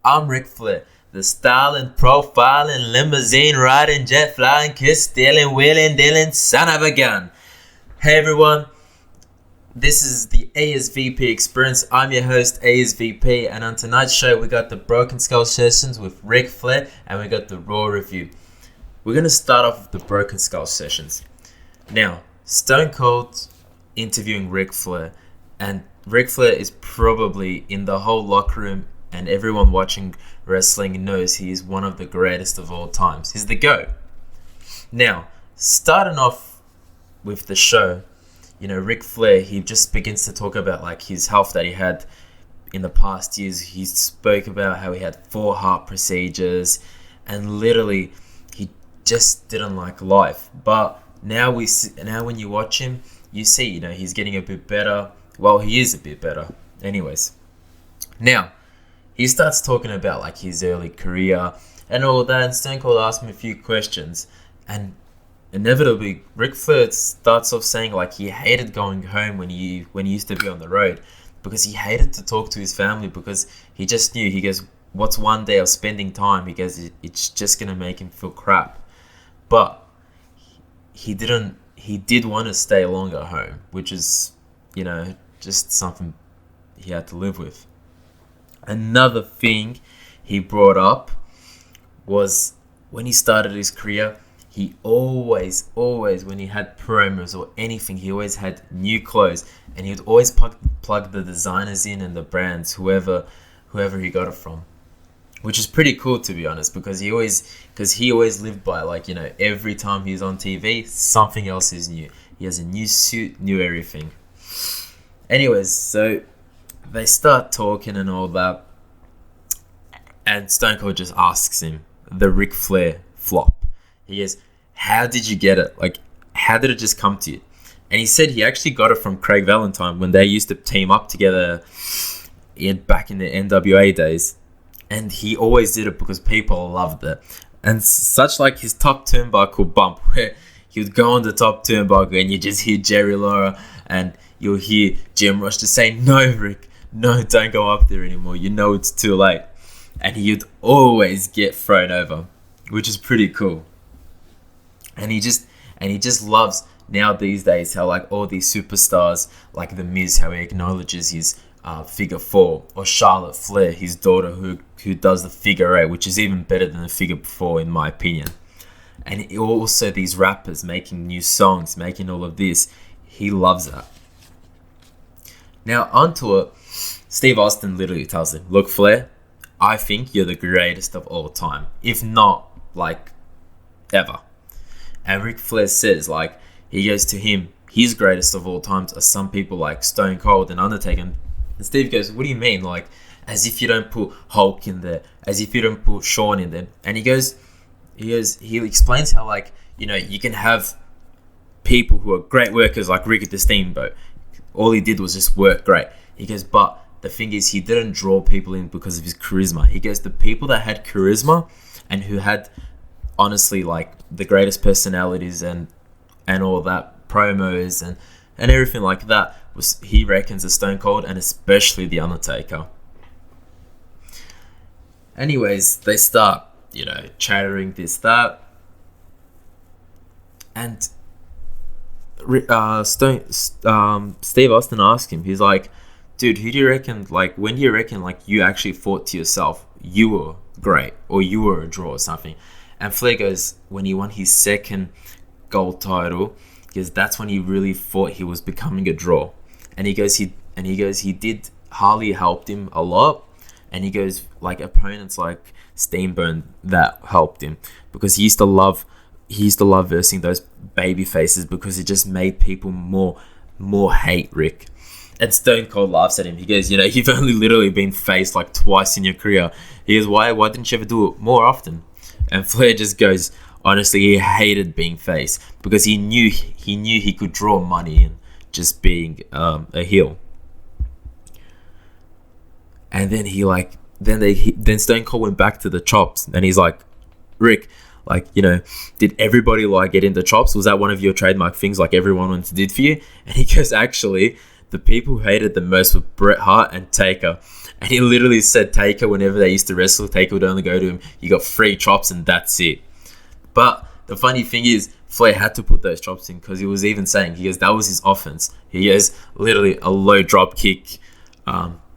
I'm Ricflair, the styling, profiling, limousine riding, jet flying, kiss stealing, wheeling, dealing, son of a gun. Hey everyone, this is the ASVP experience. I'm your host ASVP, and on tonight's show we got the Brokenskullsessions with Ricflair, and we got the Rawreview. We're going to start off with the Brokenskullsessions. Now, Stone Cold interviewing Ricflair, and Ricflair is probably in the whole locker room, and everyone watching wrestling knows he is one of the greatest of all times. He's the GOAT. Now, starting off with the show, Ric Flair, he just begins to talk about like his health that he had in the past years. He spoke about how he had 4 heart procedures, and literally he just didn't like life. But now when you watch him, you see, he's getting a bit better. Well, he is a bit better. Anyways, now he starts talking about like his early career and all that, and Stone Cold asked him a few questions, and inevitably Ric Flair starts off saying like he hated going home when he used to be on the road, because he hated to talk to his family, because he just knew, he goes, what's one day of spending time? He goes, it's just gonna make him feel crap. But he did want to stay longer at home, which is just something he had to live with. Another thing he brought up was when he started his career, he always, when he had promos or anything, he always had new clothes, and he would always plug the designers in and the brands, whoever he got it from, which is pretty cool, to be honest, because he always lived by like, every time he's on TV, something else is new. He has a new suit, new everything. Anyways, so they start talking and all that, and Stone Cold just asks him the Ric Flair flop. He goes, how did you get it? Like, how did it just come to you? And he said he actually got it from Craig Valentine when they used to team up together back in the NWA days. And he always did it because people loved it. And such like his top turnbuckle bump, where he would go on the top turnbuckle and you just hear Jerry Lawler and you'll hear Jim Ross just say, no, Rick, no, don't go up there anymore. It's too late. And he'd always get thrown over, which is pretty cool. And he just loves now these days how like all these superstars like The Miz, how he acknowledges his figure 4, or Charlotte Flair, his daughter, who does the figure 8, which is even better than the figure 4 in my opinion. And also these rappers making new songs, making all of this, he loves that. Now onto it, Steve Austin literally tells him, look, Flair, I think you're the greatest of all time, if not like ever. And Ric Flair says, like, he goes to him, his greatest of all times are some people like Stone Cold and Undertaker. And Steve goes, what do you mean? Like, as if you don't put Hulk in there, as if you don't put Shawn in there. And he explains how, like, you can have people who are great workers like Ricky the Steamboat. All he did was just work great. He goes, but the thing is, he didn't draw people in because of his charisma. He goes, the people that had charisma and who had, honestly, like, the greatest personalities and all that, promos and everything like that, was, he reckons, a Stone Cold, and especially the Undertaker. Anyways, they start, chattering this, that, and Steve Austin asks him, he's like, dude, who do you reckon, like, when do you reckon, like, you actually thought to yourself, you were great, or you were a draw or something? And Flair goes, when he won his second gold title, because that's when he really thought he was becoming a draw. And he goes, he did, Harley helped him a lot, and he goes, like, opponents like Steamboat that helped him, because he used to love versing those baby faces, because it just made people more hate Rick. And Stone Cold laughs at him. He goes, you've only literally been faced like twice in your career. He goes, why didn't you ever do it more often? And Flair just goes, honestly, he hated being faced, because he knew he could draw money in just being a heel. And then then Stone Cold went back to the chops, and he's like, Rick, like, did everybody like get into chops? Was that one of your trademark things like everyone once did for you? And he goes, actually, the people who hated the most were Bret Hart and Taker. And he literally said Taker, whenever they used to wrestle, Taker would only go to him, you got 3 chops and that's it. But the funny thing is, Flair had to put those chops in because he was even saying, he goes, that was his offense. He goes, literally a low drop kick,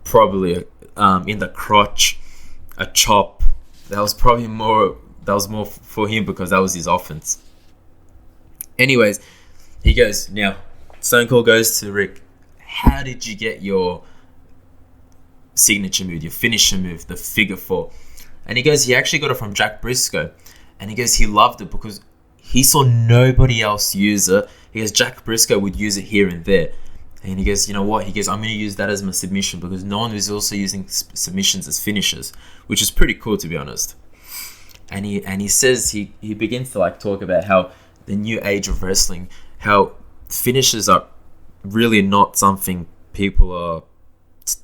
probably in the crotch, a chop. That was more for him because that was his offense. Anyways, he goes, now, Stone Cold goes to Rick, how did you get your signature move, your finisher move, the figure 4? And he goes, he actually got it from Jack Briscoe. And he goes, he loved it because he saw nobody else use it. He goes, Jack Briscoe would use it here and there. And he goes, you know what? He goes, I'm going to use that as my submission because no one was also using submissions as finishers, which is pretty cool, to be honest. And he says, he begins to like talk about how the new age of wrestling, how finishers are really not something people are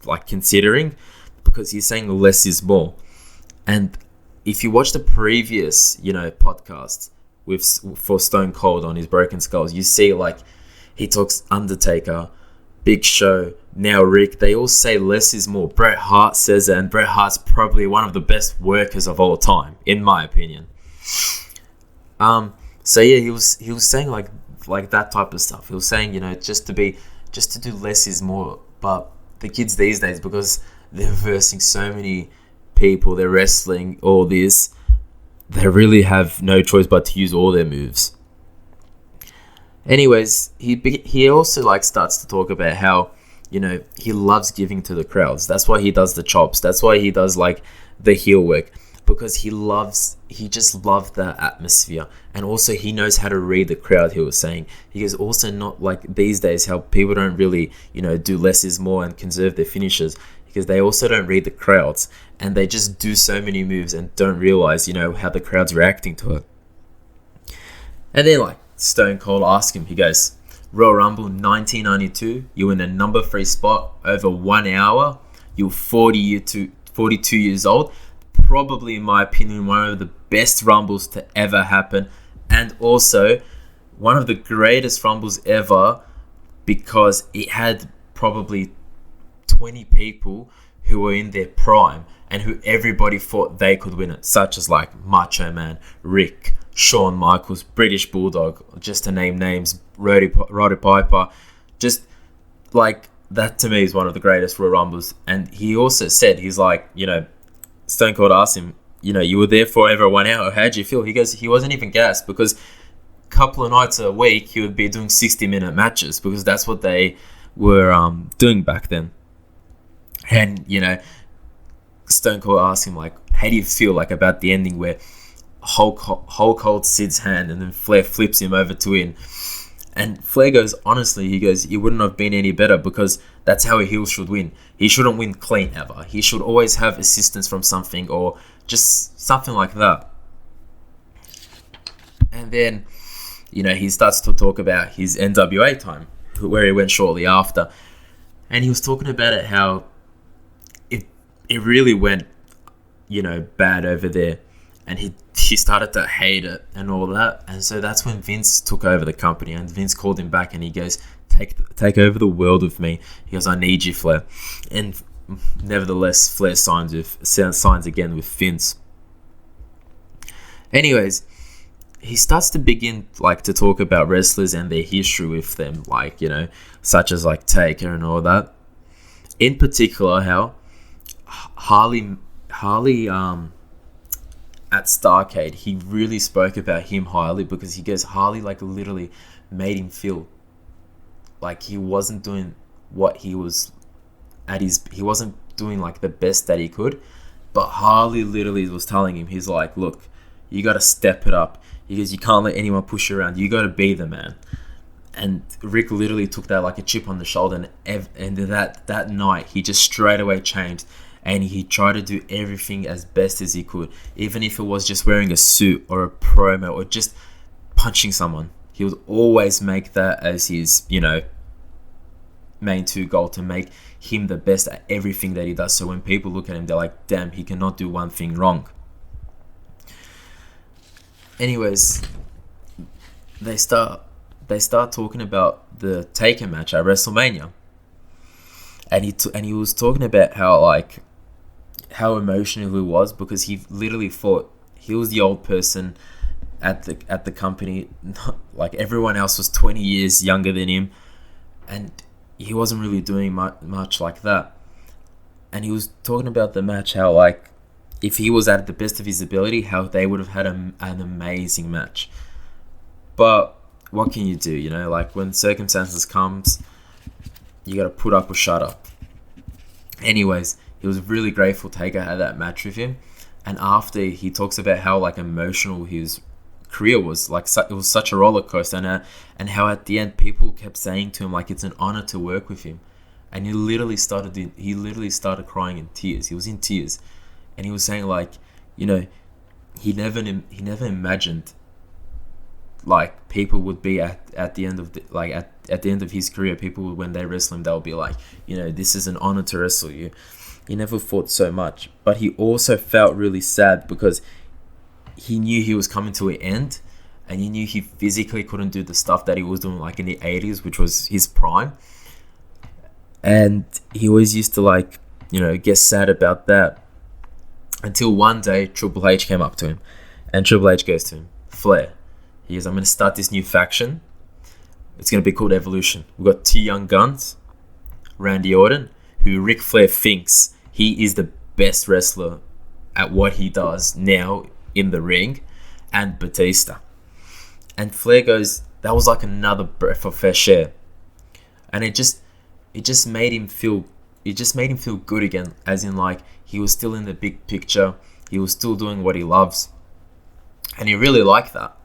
like considering, because he's saying less is more. And if you watch the previous, podcasts for Stone Cold on his Broken Skulls, you see like he talks Undertaker, Big Show, now Rick, they all say less is more. Bret Hart says it, and Bret Hart's probably one of the best workers of all time, in my opinion. So yeah, he was saying like that type of stuff. He was saying, just to do less is more. But the kids these days, because they're versing so many people, they're wrestling all this, they really have no choice but to use all their moves. Anyways, he also like starts to talk about how, he loves giving to the crowds. That's why he does the chops. That's why he does like the heel work, because he just loves the atmosphere. And also he knows how to read the crowd, he was saying. He goes, also not like these days how people don't really, do less is more and conserve their finishes, because they also don't read the crowds and they just do so many moves and don't realize, how the crowd's reacting to it. And then like Stone Cold asked him, he goes, Royal Rumble 1992, you were in a number 3 spot over 1 hour. You're 42 years old. Probably, in my opinion, one of the best Rumbles to ever happen. And also, one of the greatest Rumbles ever, because it had probably 20 people who were in their prime and who everybody thought they could win it, such as like Macho Man, Rick, Shawn Michaels, British Bulldog, just to name names, Roddy Piper. Just like that to me is one of the greatest Royal Rumbles. And he also said, he's like, Stone Cold asked him, you were there for over 1 hour, how'd you feel? He goes, he wasn't even gassed, because a couple of nights a week he would be doing 60-minute matches, because that's what they were doing back then. And Stone Cold asked him like, how do you feel like about the ending where Hulk holds Sid's hand and then Flair flips him over to win? And Flair goes, honestly, he goes, it wouldn't have been any better, because that's how a heel should win. He shouldn't win clean ever. He should always have assistance from something, or just something like that. And then, he starts to talk about his NWA time, where he went shortly after. And he was talking about it, how it really went, bad over there. And he started to hate it and all that. And so that's when Vince took over the company. And Vince called him back and he goes, take over the world with me. He goes, I need you, Flair. And nevertheless, Flair signs again with Vince. Anyways, he starts to begin like to talk about wrestlers and their history with them, like, such as like Taker and all that. In particular, how Harley at Starrcade, he really spoke about him highly, because he goes, Harley like literally made him feel like he wasn't doing what he was he wasn't doing like the best that he could, but Harley literally was telling him, he's like, look, you got to step it up. He goes, you can't let anyone push you around. You got to be the man. And Rick literally took that like a chip on the shoulder, and that night he just straight away changed. And he tried to do everything as best as he could, even if it was just wearing a suit or a promo or just punching someone. He would always make that as his, main 2 goal, to make him the best at everything that he does. So when people look at him, they're like, damn, he cannot do one thing wrong. Anyways, they start talking about the Taker match at WrestleMania. and he was talking about how emotional he was, because he literally thought he was the old person at the company. Like, everyone else was 20 years younger than him, and he wasn't really doing much like that. And he was talking about the match, how like if he was at the best of his ability, how they would have had an amazing match. But what can you do? You know, like, when circumstances comes, you got to put up or shut up. Anyways, he was really grateful Taker had that match with him. And after, he talks about how like emotional his career was. Like, it was such a roller coaster, and how at the end people kept saying to him like it's an honor to work with him. And he literally started crying in tears. He was in tears, and he was saying like, you know, he never imagined like people would be at the end of at the end of his career, people, when they wrestle him, they'll be like, you know, this is an honor to wrestle you. He never thought so much. But he also felt really sad because he knew he was coming to an end, and he knew he physically couldn't do the stuff that he was doing like in the 80s, which was his prime. And he always used to like, you know, get sad about that, until one day Triple H came up to him, and Triple H goes to him, Flair, he goes, I'm going to start this new faction. It's going to be called Evolution. We've got two young guns, Randy Orton, who Ricflair thinks he is the best wrestler at what he does now in the ring, and Batista. And Flair goes, that was like another breath of fresh air. And it just made him feel good again, as in like he was still in the big picture, he was still doing what he loves, and he really liked that.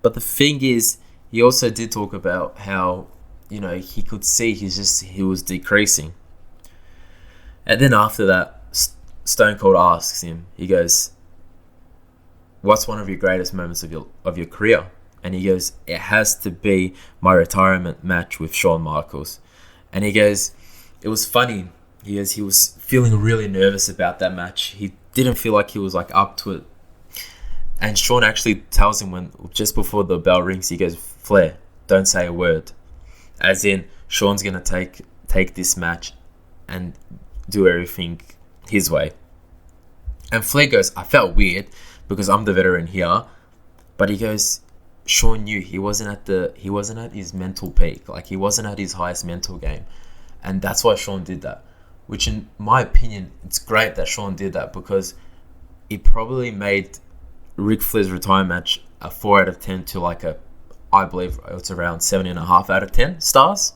But the thing is, he also did talk about how, you know, he could see he was decreasing. And then after that, Stone Cold asks him, he goes, what's one of your greatest moments of your career? And he goes, it has to be my retirement match with Shawn Michaels. And he goes, it was funny. He goes, he was feeling really nervous about that match. He didn't feel like he was like up to it. And Shawn actually tells him, just before the bell rings, he goes, Flair, don't say a word. As in, Shawn's going to take this match and do everything his way. And Flair goes, I felt weird because I'm the veteran here. But he goes, Shawn knew he wasn't at his mental peak. Like, he wasn't at his highest mental game. And that's why Shawn did that. Which, in my opinion, it's great that Shawn did that, because it probably made Ric Flair's retirement match a 4 out of 10 to like I believe it's around 7.5 out of 10 stars,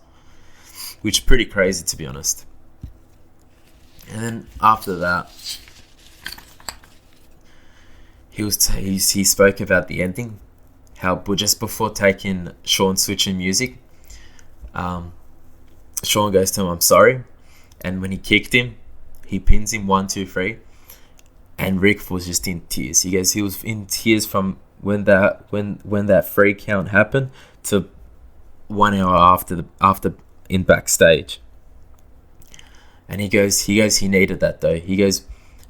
which is pretty crazy, to be honest. And then after that, he spoke about the ending, how just before taking Shawn switching music, Shawn goes to him, I'm sorry, and when he kicked him, he pins him 1, 2, 3. And Rick was just in tears. He goes, he was in tears from when that 3 count happened to 1 hour after in backstage. And he goes, he needed that though. He goes,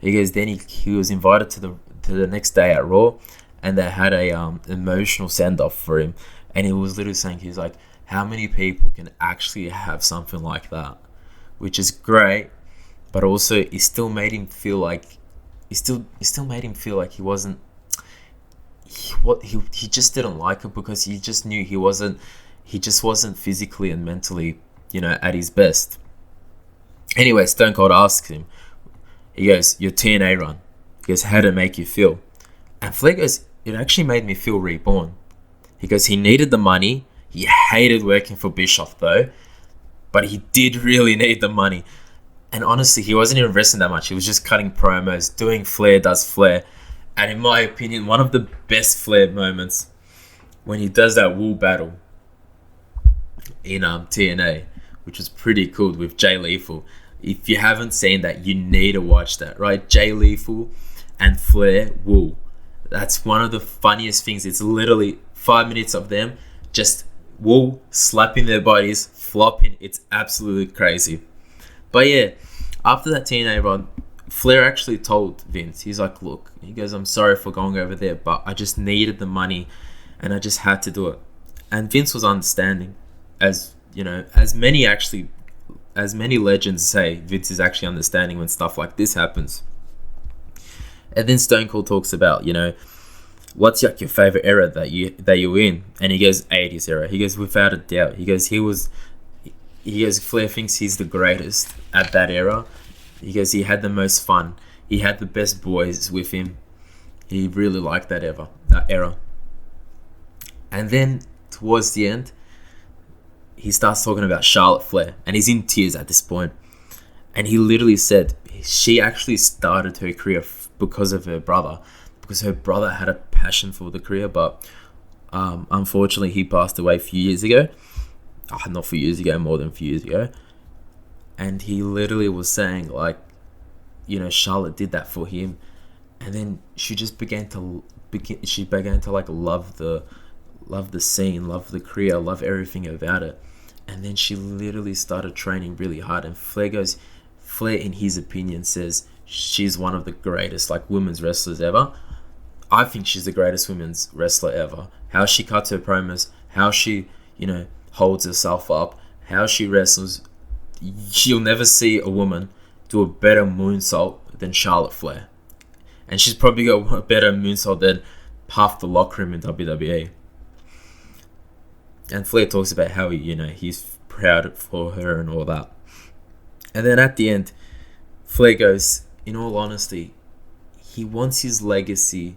then he was invited to the next day at Raw, and they had a emotional send off for him. And he was literally saying, he's like, how many people can actually have something like that? Which is great, but also it still made him feel like. He still made him feel like he wasn't. He just didn't like it, because he just knew he just wasn't physically and mentally, you know, at his best. Anyway, Stone Cold asks him, he goes, your TNA run. He goes, how did it make you feel? And Flair goes, it actually made me feel reborn. He goes, he needed the money. He hated working for Bischoff though, but he did really need the money. And honestly, he wasn't even wrestling that much. He was just cutting promos, doing Flair does Flair. And in my opinion, one of the best Flair moments, when he does that wool battle in TNA, which was pretty cool, with Jay Lethal. If you haven't seen that, you need to watch that, right? Jay Lethal and Flair wool. That's one of the funniest things. It's literally 5 minutes of them just wool slapping their bodies, flopping. It's absolutely crazy. But yeah, after that TNA run, Flair actually told Vince, he's like, look, he goes, I'm sorry for going over there, but I just needed the money and I just had to do it. And Vince was understanding, as as many legends say, Vince is actually understanding when stuff like this happens. And then Stone Cold talks about, what's like your favorite era that you're in? And he goes, 80s era. He goes, without a doubt. He goes, Flair thinks he's the greatest at that era. He goes, he had the most fun. He had the best boys with him. He really liked that era. And then towards the end, he starts talking about Charlotte Flair, and he's in tears at this point. And he literally said she actually started her career because of her brother, because her brother had a passion for the career, but unfortunately he passed away a few years ago. Not a few years ago, more than a few years ago. And he literally was saying, like, Charlotte did that for him, and then she just began to like love the scene, love the career, love everything about it. And then she literally started training really hard. And Flair, in his opinion, says she's one of the greatest, like, women's wrestlers ever. I think she's the greatest women's wrestler ever. How she cuts her promos, how she, holds herself up, how she wrestles. You'll never see a woman do a better moonsault than Charlotte Flair. And she's probably got a better moonsault than half the locker room in WWE. And Flair talks about how he's proud for her and all that. And then at the end, Flair goes, in all honesty, he wants his legacy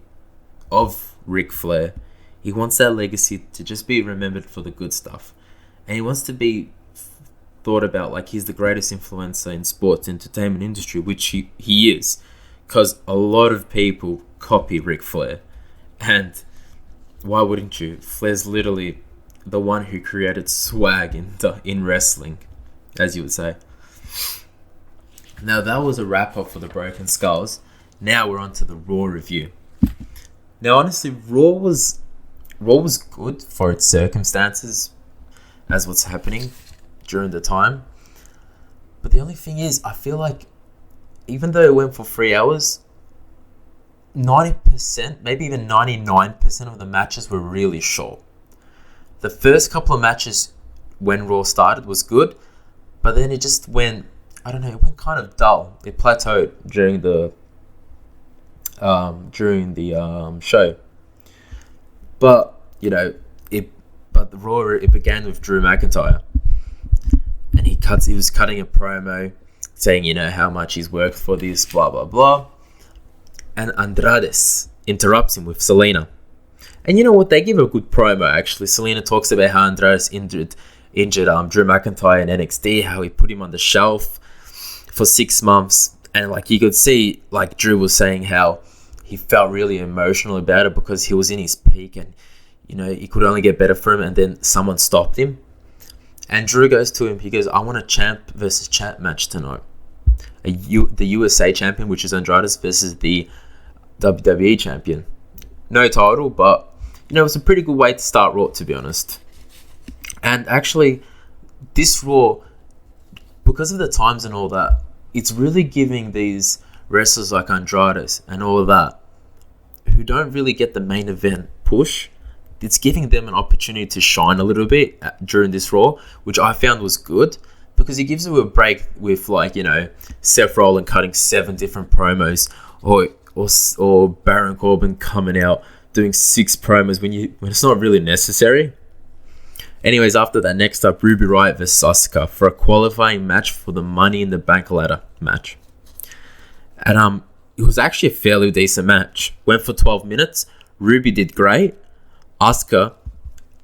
of Ric Flair. He wants that legacy to just be remembered for the good stuff. And he wants to be thought about like he's the greatest influencer in sports entertainment industry, which he is. Because a lot of people copy Ric Flair. And why wouldn't you? Flair's literally the one who created swag in wrestling, as you would say. Now that was a wrap up for the Broken Skulls. Now we're on to the Raw review. Now honestly, Raw was good for its circumstances as what's happening during the time. But the only thing is, I feel like even though it went for 3 hours, 90%, maybe even 99% of the matches were really short. The first couple of matches when Raw started was good, but then it just went, it went kind of dull. It plateaued during the show. But, the Raw, it began with Drew McIntyre. And he was cutting a promo saying, how much he's worked for this, blah, blah, blah. And Andrade interrupts him with Selena. And you know what? They give a good promo, actually. Selena talks about how Andrade injured Drew McIntyre in NXT, how he put him on the shelf for 6 months. And, like, you could see, like, Drew was saying how he felt really emotional about it because he was in his peak and, he could only get better for him. And then someone stopped him. And Drew goes to him. He goes, I want a champ versus champ match tonight. The USA champion, which is Andrade, versus the WWE champion. No title, but, it's a pretty good way to start Raw, to be honest. And actually, this Raw, because of the times and all that, it's really giving these wrestlers like Andrade and all of that, who don't really get the main event push, it's giving them an opportunity to shine a little bit during this Raw, which I found was good, because it gives you a break with, like, Seth Rollins cutting 7 different promos, or Baron Corbin coming out doing 6 promos when it's not really necessary. Anyways, after that, next up, Ruby Riott vs Asuka for a qualifying match for the Money in the Bank ladder match. And it was actually a fairly decent match. Went for 12 minutes. Ruby did great. Asuka,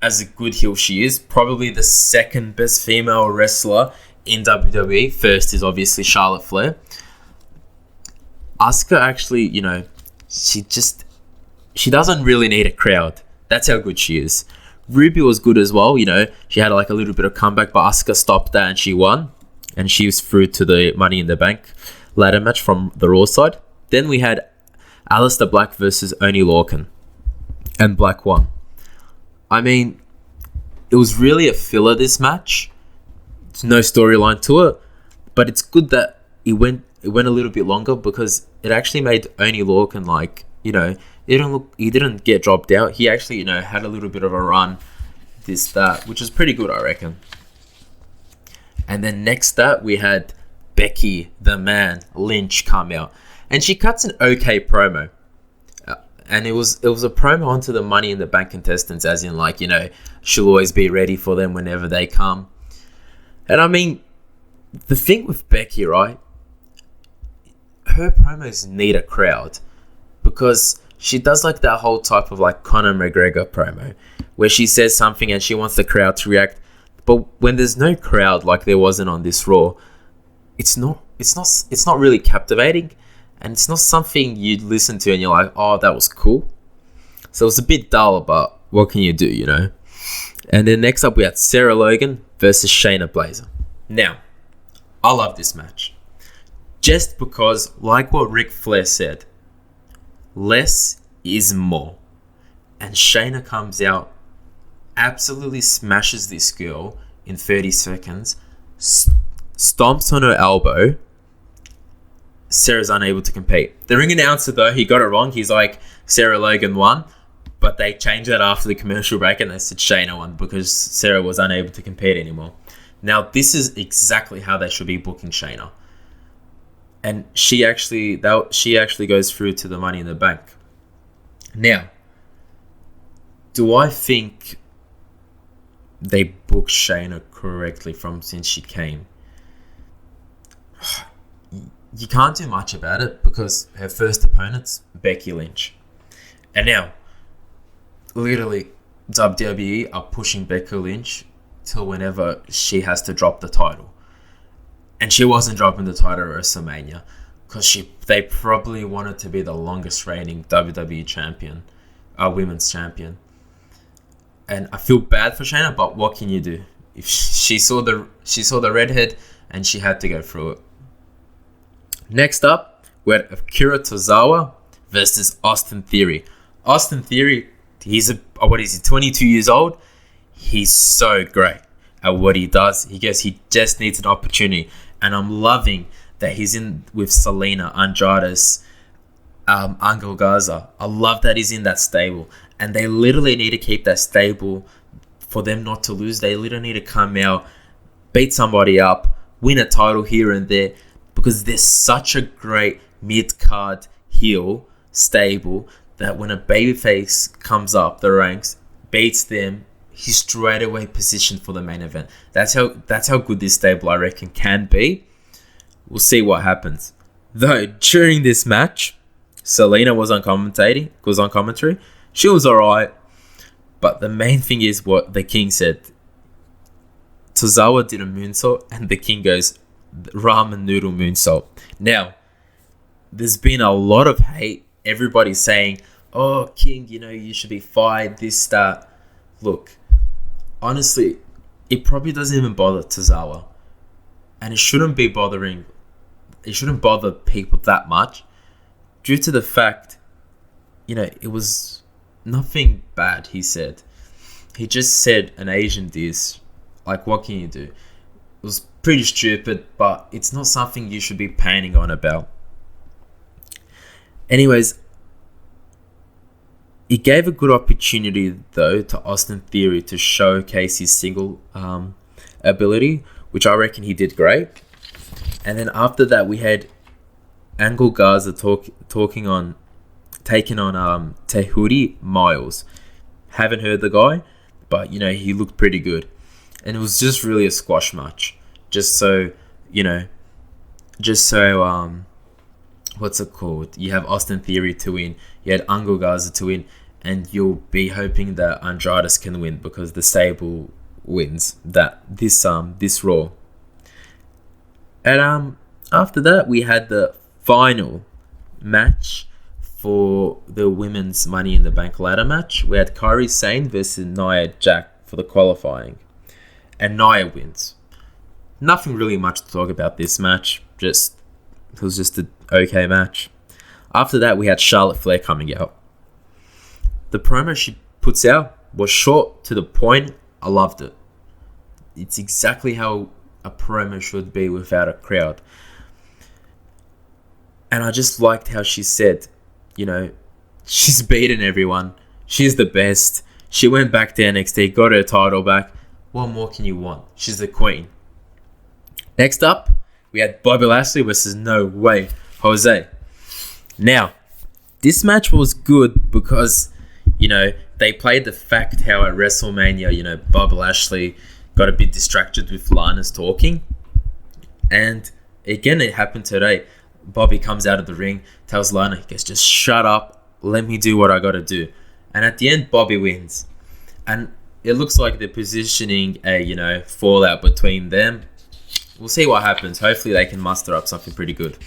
as a good heel she is, probably the second best female wrestler in WWE. First is obviously Charlotte Flair. Asuka actually, she doesn't really need a crowd. That's how good she is. Ruby was good as well, she had like a little bit of comeback, but Asuka stopped that and she won. And she was through to the Money in the Bank ladder match from the Raw side. Then we had Aleister Black versus Oney Lorcan. And Black won. It was really a filler, this match. There's no storyline to it. But it's good that it went a little bit longer, because it actually made Oney Lorcan, like, he didn't get dropped out. He actually, had a little bit of a run, which is pretty good, I reckon. And then next up, we had Becky, the man, Lynch, come out. And she cuts an okay promo. And it was a promo onto the Money in the Bank contestants, as in, like, you know, she'll always be ready for them whenever they come. And I mean, the thing with Becky, right? Her promos need a crowd, because she does like that whole type of like Conor McGregor promo where she says something and she wants the crowd to react. But when there's no crowd, like there wasn't on this Raw, it's not really captivating, and it's not something you'd listen to and you're like, oh, that was cool. So it's a bit dull, but what can you do, you know? And then next up we had Sarah Logan versus Shayna Baszler. Now, I love this match. Just because, like what Ricflair said, less is more. And Shayna comes out, absolutely smashes this girl in 30 seconds, stomps on her elbow. Sarah's unable to compete. The ring announcer, though, he got it wrong. He's like, Sarah Logan won. But they changed that after the commercial break and they said Shayna won because Sarah was unable to compete anymore. Now, this is exactly how they should be booking Shayna. And she actually goes through to the Money in the Bank. Now, do I think they booked Shayna correctly from since she came? You can't do much about it because her first opponent's Becky Lynch. And now, literally, WWE are pushing Becky Lynch till whenever she has to drop the title. And she wasn't dropping the title at WrestleMania because they probably wanted to be the longest reigning WWE champion, women's champion. And I feel bad for Shayna, but what can you do? If she saw the redhead and she had to go through it. Next up, we had Akira Tozawa versus Austin Theory. Austin Theory, he's 22 years old. He's so great at what he does. He just needs an opportunity. And I'm loving that he's in with Selena, Andrade's, Angel Garza. I love that he's in that stable. And they literally need to keep that stable for them not to lose. They literally need to come out, beat somebody up, win a title here and there. Because there's such a great mid-card heel stable that when a babyface comes up the ranks, beats them, he's straight away positioned for the main event. That's how good this stable, I reckon, can be. We'll see what happens. Though, during this match, Selena was on commentary. She was alright. But the main thing is what the King said. Tozawa did a moonsault and the King goes, ramen noodle moonsault. Now, there's been a lot of hate. Everybody's saying, oh, King, you should be fired, this, that. Look, honestly, it probably doesn't even bother Tozawa. And it shouldn't bother people that much due to the fact, it was nothing bad, he said. He just said an Asian dish. Like, what can you do? It was pretty stupid, but it's not something you should be panicking on about. Anyways, it gave a good opportunity, though, to Austin Theory to showcase his single ability, which I reckon he did great. And then after that, we had Angel Garza taking on Tehuri Miles. Haven't heard the guy, but, he looked pretty good. And it was just really a squash match. Just so, what's it called? You have Austin Theory to win. You had Angel Garza to win. And you'll be hoping that Andrade can win because the stable wins this Raw. And after that, we had the final match for the women's Money in the Bank ladder match. We had Kairi Sane versus Nia Jax for the qualifying. And Nia wins. Nothing really much to talk about this match. It was just an okay match. After that, we had Charlotte Flair coming out. The promo she puts out was short, to the point. I loved it. It's exactly how a promo should be without a crowd. And I just liked how she said, she's beaten everyone. She's the best. She went back to NXT, got her title back. What more can you want? She's the queen. Next up, we had Bobby Lashley versus No Way Jose. Now, this match was good because, they played the fact how at WrestleMania, Bobby Lashley got a bit distracted with Lana's talking. And again, it happened today. Bobby comes out of the ring, tells Lana, he goes, just shut up, let me do what I got to do. And at the end, Bobby wins. And it looks like they're positioning a, fallout between them. We'll see what happens. Hopefully they can muster up something pretty good.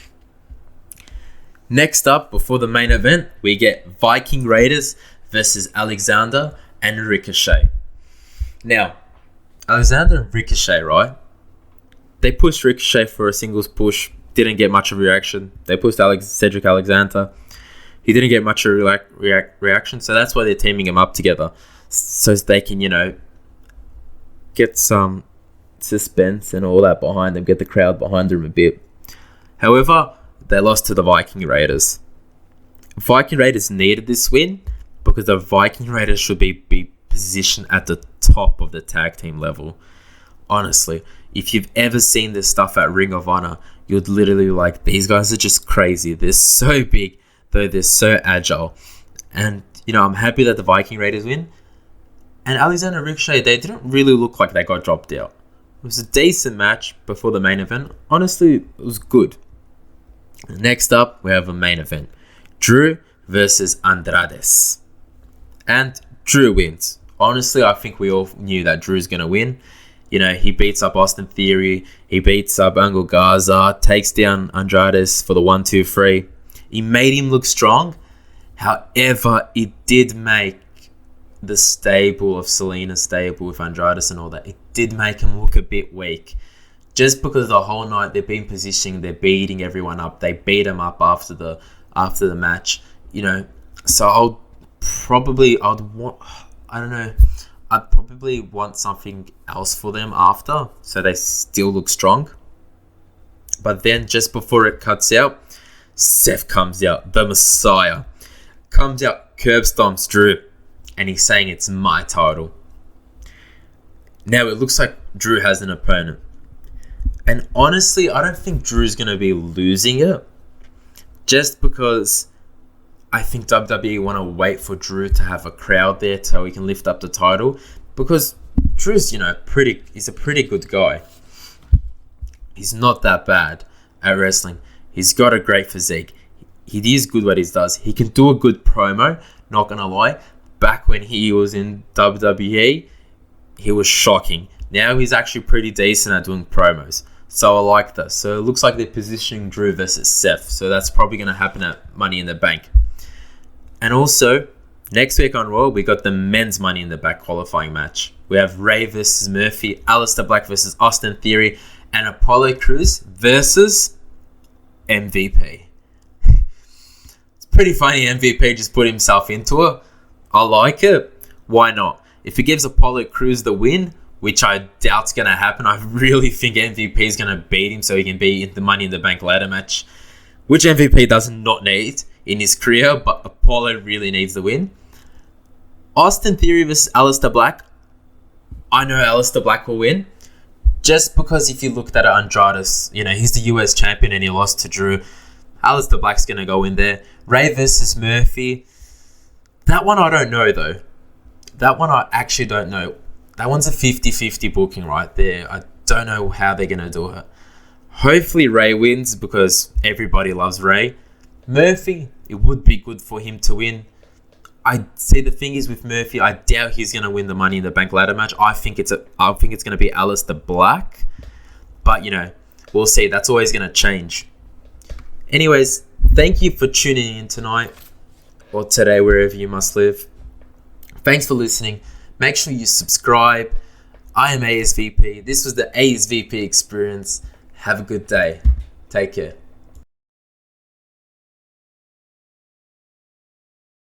Next up, before the main event, we get Viking Raiders versus Alexander and Ricochet. Now, Alexander and Ricochet, right? They pushed Ricochet for a singles push. Didn't get much of a reaction. They pushed Cedric Alexander. He didn't get much of a reaction. So that's why they're teaming him up together. So they can, get some suspense and all that behind them. Get the crowd behind them a bit. However, they lost to the Viking Raiders. Viking Raiders needed this win because the Viking Raiders should be positioned at the top of the tag team level. Honestly, if you've ever seen this stuff at Ring of Honor, you'd literally be like, these guys are just crazy. They're so big, though they're so agile. And, I'm happy that the Viking Raiders win. And Alexander and Ricochet, they didn't really look like they got dropped out. It was a decent match before the main event. Honestly, it was good. Next up, we have a main event. Drew versus Andrades. And Drew wins. Honestly, I think we all knew that Drew's going to win. He beats up Austin Theory. He beats up Angel Garza. Takes down Andrades for the 1-2-3. He made him look strong. However, it did make the stable of Selena stable with Andrades and all that. It did make him look a bit weak. Just because the whole night they've been positioning, they're beating everyone up. They beat him up after the match. So I'd probably want something else for them after, so they still look strong. But then just before it cuts out, Seth comes out, the Messiah. Comes out, curb stomps Drew, and he's saying it's my title. Now it looks like Drew has an opponent. And honestly, I don't think Drew's going to be losing it. Just because I think WWE want to wait for Drew to have a crowd there so he can lift up the title. Because Drew's, he's a pretty good guy. He's not that bad at wrestling. He's got a great physique. He is good what he does. He can do a good promo, not going to lie. Back when he was in WWE, he was shocking. Now he's actually pretty decent at doing promos. So I like this. So it looks like they're positioning Drew versus Seth. So that's probably going to happen at Money in the Bank. And also, next week on Raw, we got the men's Money in the Bank qualifying match. We have Ray versus Murphy, Aleister Black versus Austin Theory, and Apollo Crews versus MVP. It's pretty funny MVP just put himself into it. I like it. Why not? If it gives Apollo Crews the win, which I doubt's going to happen. I really think MVP is going to beat him so he can be in the Money in the Bank ladder match, which MVP does not need in his career, but Apollo really needs the win. Austin Theory versus Aleister Black. I know Aleister Black will win, just because if you looked at Andrades, he's the US champion and he lost to Drew. Aleister Black's going to go in there. Ray versus Murphy. That one I don't know, though. That one I actually don't know. That one's a 50-50 booking right there. I don't know how they're going to do it. Hopefully Ray wins because everybody loves Ray. Murphy, it would be good for him to win. I see the thing is with Murphy, I doubt he's going to win the Money in the Bank ladder match. I think it's going to be Aleister Black. But, we'll see. That's always going to change. Anyways, thank you for tuning in tonight or today, wherever you must live. Thanks for listening. Make sure you subscribe. I am ASVP. This was the ASVP experience. Have a good day. Take care.